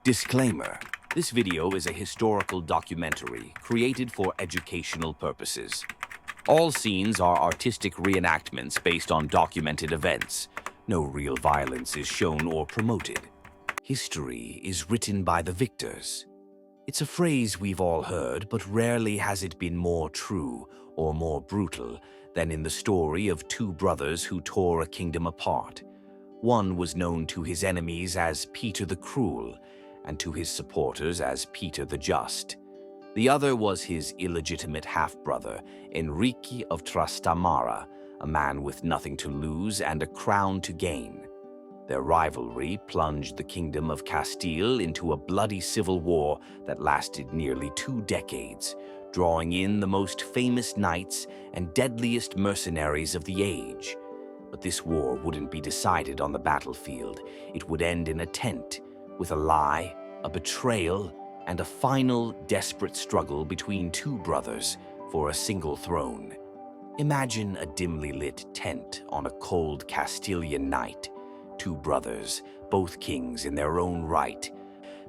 Disclaimer: this video is a historical documentary created for educational purposes. All scenes are artistic reenactments based on documented events. No real violence is shown or promoted. History is written by the victors. It's a phrase we've all heard, but rarely has it been more true or more brutal than in the story of two brothers who tore a kingdom apart. One was known to his enemies as Peter the Cruel, and to his supporters as Peter the Just. The other was his illegitimate half-brother, Enrique of Trastámara, a man with nothing to lose and a crown to gain. Their rivalry plunged the Kingdom of Castile into a bloody civil war that lasted nearly 2 decades, drawing in the most famous knights and deadliest mercenaries of the age. But this war wouldn't be decided on the battlefield. It would end in a tent, with a lie, a betrayal, and a final desperate struggle between two brothers for a single throne. Imagine a dimly lit tent on a cold Castilian night. Two brothers, both kings in their own right,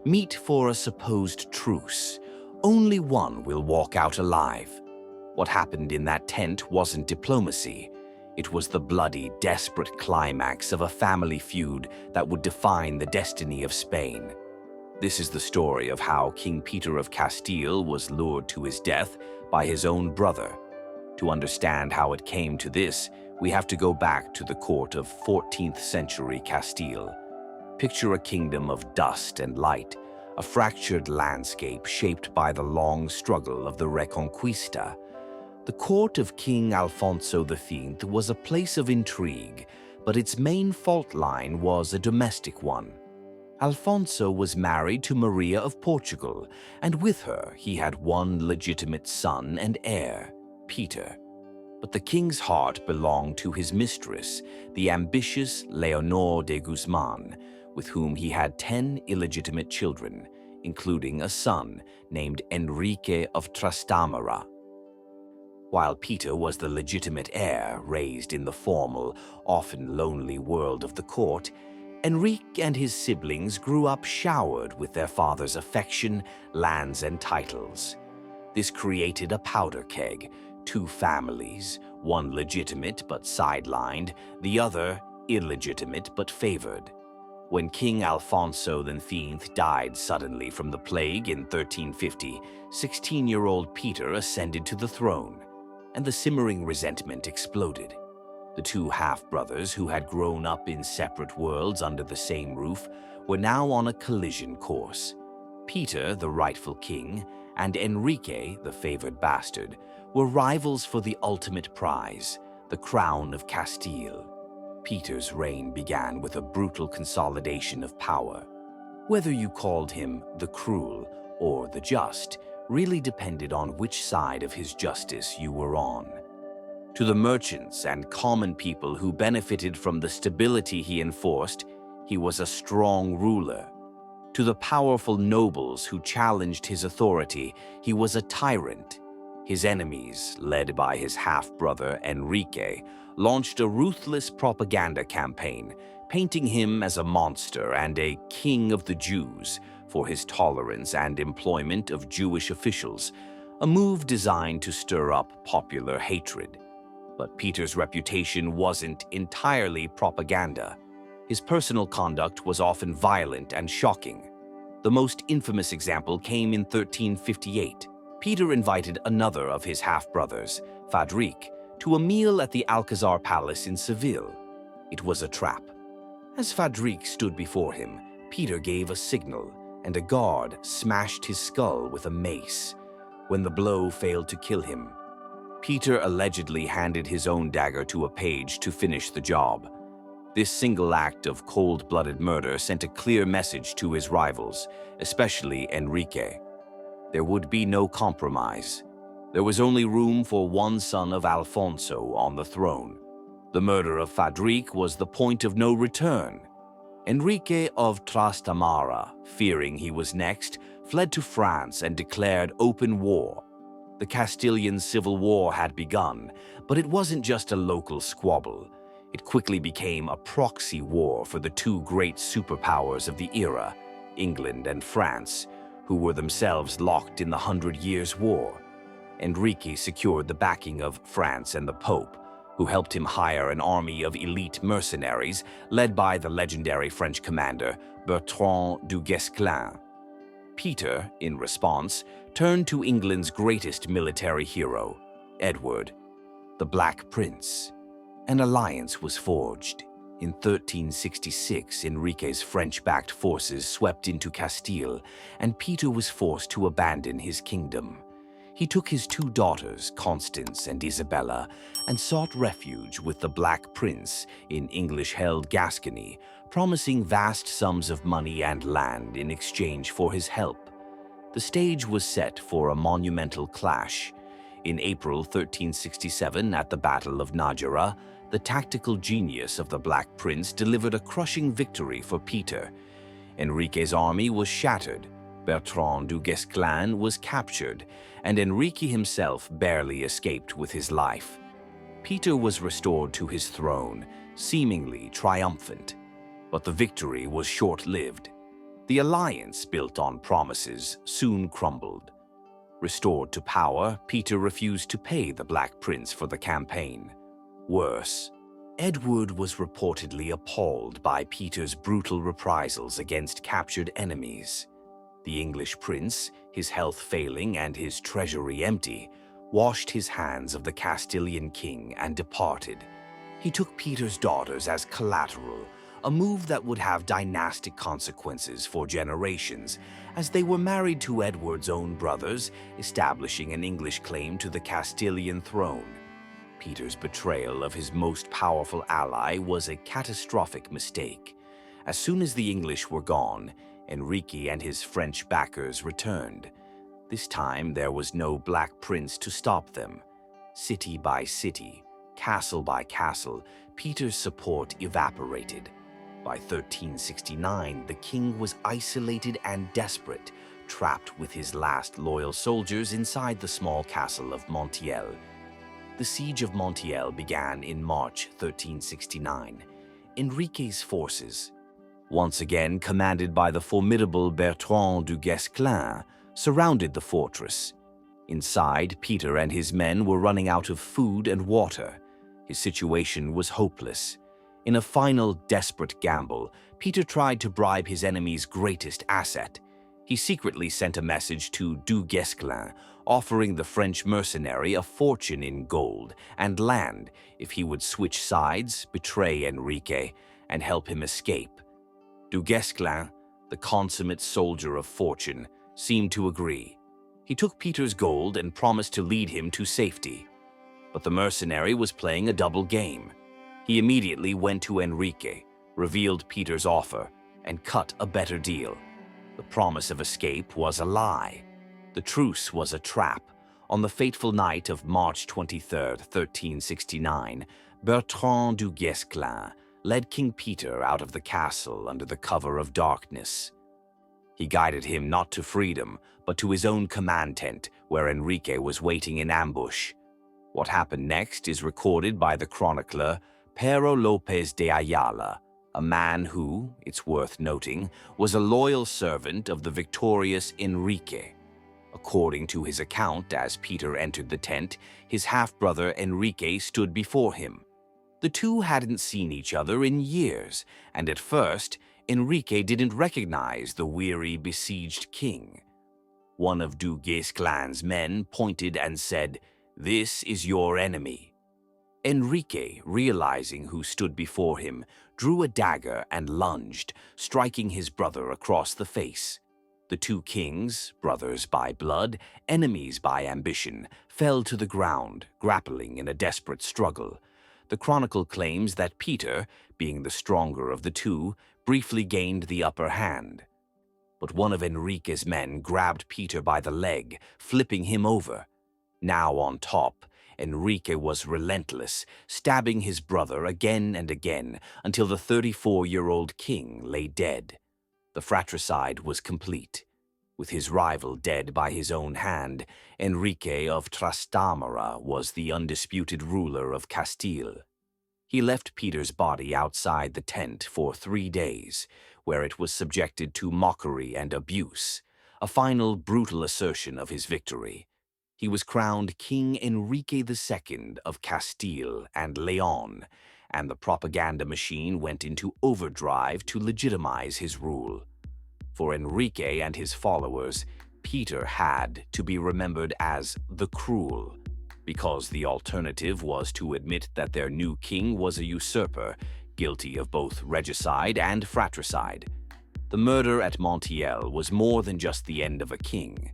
meet for a supposed truce. Only one will walk out alive. What happened in that tent wasn't diplomacy. It was the bloody, desperate climax of a family feud that would define the destiny of Spain. This is the story of how King Peter of Castile was lured to his death by his own brother. To understand how it came to this, we have to go back to the court of 14th century Castile. Picture a kingdom of dust and light, a fractured landscape shaped by the long struggle of the Reconquista. The court of King Alfonso V was a place of intrigue, but its main fault line was a domestic one. Alfonso was married to Maria of Portugal, and with her he had one legitimate son and heir, Peter. But the king's heart belonged to his mistress, the ambitious Leonor de Guzman, with whom he had 10 illegitimate children, including a son named Enrique of Trastámara. While Peter was the legitimate heir raised in the formal, often lonely world of the court, Enrique and his siblings grew up showered with their father's affection, lands, and titles. This created a powder keg, two families, one legitimate but sidelined, the other illegitimate but favored. When King Alfonso V died suddenly from the plague in 1350, 16-year-old Peter ascended to the throne, and the simmering resentment exploded. The two half-brothers, who had grown up in separate worlds under the same roof, were now on a collision course. Peter, the rightful king, and Enrique, the favored bastard, were rivals for the ultimate prize, the crown of Castile. Peter's reign began with a brutal consolidation of power. Whether you called him the Cruel or the Just really depended on which side of his justice you were on. To the merchants and common people who benefited from the stability he enforced, he was a strong ruler. To the powerful nobles who challenged his authority, he was a tyrant. His enemies, led by his half-brother Enrique, launched a ruthless propaganda campaign, painting him as a monster and a king of the Jews for his tolerance and employment of Jewish officials, a move designed to stir up popular hatred. But Peter's reputation wasn't entirely propaganda. His personal conduct was often violent and shocking. The most infamous example came in 1358. Peter invited another of his half-brothers, Fadrique, to a meal at the Alcazar Palace in Seville. It was a trap. As Fadrique stood before him, Peter gave a signal, and a guard smashed his skull with a mace. When the blow failed to kill him, Peter allegedly handed his own dagger to a page to finish the job. This single act of cold-blooded murder sent a clear message to his rivals, especially Enrique. There would be no compromise. There was only room for one son of Alfonso on the throne. The murder of Fadrique was the point of no return. Enrique of Trastámara, fearing he was next, fled to France and declared open war. The Castilian Civil War had begun, but it wasn't just a local squabble. It quickly became a proxy war for the two great superpowers of the era, England and France, who were themselves locked in the 100 Years' War. Enrique secured the backing of France and the Pope, who helped him hire an army of elite mercenaries led by the legendary French commander Bertrand du Guesclin. Peter, in response, turned to England's greatest military hero, Edward, the Black Prince. An alliance was forged. In 1366, Enrique's French-backed forces swept into Castile, and Peter was forced to abandon his kingdom. He took his two daughters, Constance and Isabella, and sought refuge with the Black Prince in English-held Gascony, promising vast sums of money and land in exchange for his help. The stage was set for a monumental clash. In April 1367, at the Battle of Nájera, the tactical genius of the Black Prince delivered a crushing victory for Peter. Enrique's army was shattered, Bertrand du Guesclin was captured, and Enrique himself barely escaped with his life. Peter was restored to his throne, seemingly triumphant. But the victory was short-lived. The alliance, built on promises, soon crumbled. Restored to power, Peter refused to pay the Black Prince for the campaign. Worse, Edward was reportedly appalled by Peter's brutal reprisals against captured enemies. The English prince, his health failing and his treasury empty, washed his hands of the Castilian king and departed. He took Peter's daughters as collateral, a move that would have dynastic consequences for generations, as they were married to Edward's own brothers, establishing an English claim to the Castilian throne. Peter's betrayal of his most powerful ally was a catastrophic mistake. As soon as the English were gone, Enrique and his French backers returned. This time there was no Black Prince to stop them. City by city, castle by castle, Peter's support evaporated. By 1369, the king was isolated and desperate, trapped with his last loyal soldiers inside the small castle of Montiel. The siege of Montiel began in March 1369. Enrique's forces, once again commanded by the formidable Bertrand du Guesclin, surrounded the fortress. Inside, Peter and his men were running out of food and water. His situation was hopeless. In a final desperate gamble, Peter tried to bribe his enemy's greatest asset. He secretly sent a message to du Guesclin, offering the French mercenary a fortune in gold and land if he would switch sides, betray Enrique, and help him escape. Du Guesclin, the consummate soldier of fortune, seemed to agree. He took Peter's gold and promised to lead him to safety. But the mercenary was playing a double game. He immediately went to Enrique, revealed Peter's offer, and cut a better deal. The promise of escape was a lie. The truce was a trap. On the fateful night of March 23, 1369, Bertrand du Guesclin led King Peter out of the castle under the cover of darkness. He guided him not to freedom, but to his own command tent, where Enrique was waiting in ambush. What happened next is recorded by the chronicler Pero López de Ayala, a man who, it's worth noting, was a loyal servant of the victorious Enrique. According to his account, as Peter entered the tent, his half-brother Enrique stood before him. The two hadn't seen each other in years, and at first, Enrique didn't recognize the weary, besieged king. One of du Guesclin's men pointed and said, "This is your enemy." Enrique, realizing who stood before him, drew a dagger and lunged, striking his brother across the face. The two kings, brothers by blood, enemies by ambition, fell to the ground, grappling in a desperate struggle. The chronicle claims that Peter, being the stronger of the two, briefly gained the upper hand. But one of Enrique's men grabbed Peter by the leg, flipping him over. Now on top, Enrique was relentless, stabbing his brother again and again until the 34-year-old king lay dead. The fratricide was complete. With his rival dead by his own hand, Enrique of Trastámara was the undisputed ruler of Castile. He left Peter's body outside the tent for 3 days, where it was subjected to mockery and abuse, a final brutal assertion of his victory. He was crowned King Enrique II of Castile and Leon, and the propaganda machine went into overdrive to legitimize his rule. For Enrique and his followers, Peter had to be remembered as the Cruel, because the alternative was to admit that their new king was a usurper, guilty of both regicide and fratricide. The murder at Montiel was more than just the end of a king.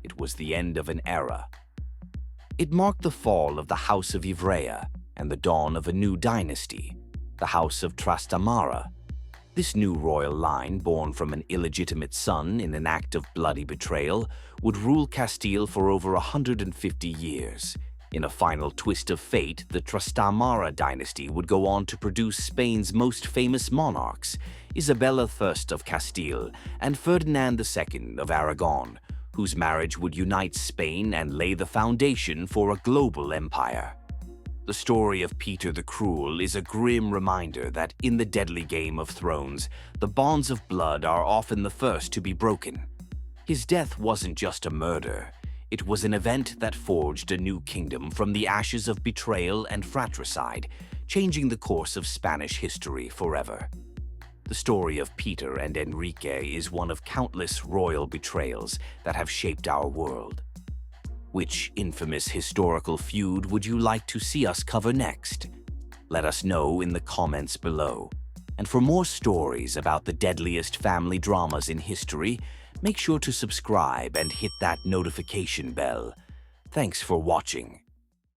It was the end of an era. It marked the fall of the House of Ivrea and the dawn of a new dynasty, the House of Trastámara. This new royal line, born from an illegitimate son in an act of bloody betrayal, would rule Castile for over 150 years. In a final twist of fate, the Trastámara dynasty would go on to produce Spain's most famous monarchs, Isabella I of Castile and Ferdinand II of Aragon, whose marriage would unite Spain and lay the foundation for a global empire. The story of Peter the Cruel is a grim reminder that in the deadly game of thrones, the bonds of blood are often the first to be broken. His death wasn't just a murder. It was an event that forged a new kingdom from the ashes of betrayal and fratricide, changing the course of Spanish history forever. The story of Peter and Enrique is one of countless royal betrayals that have shaped our world. Which infamous historical feud would you like to see us cover next? Let us know in the comments below. And for more stories about the deadliest family dramas in history, make sure to subscribe and hit that notification bell. Thanks for watching.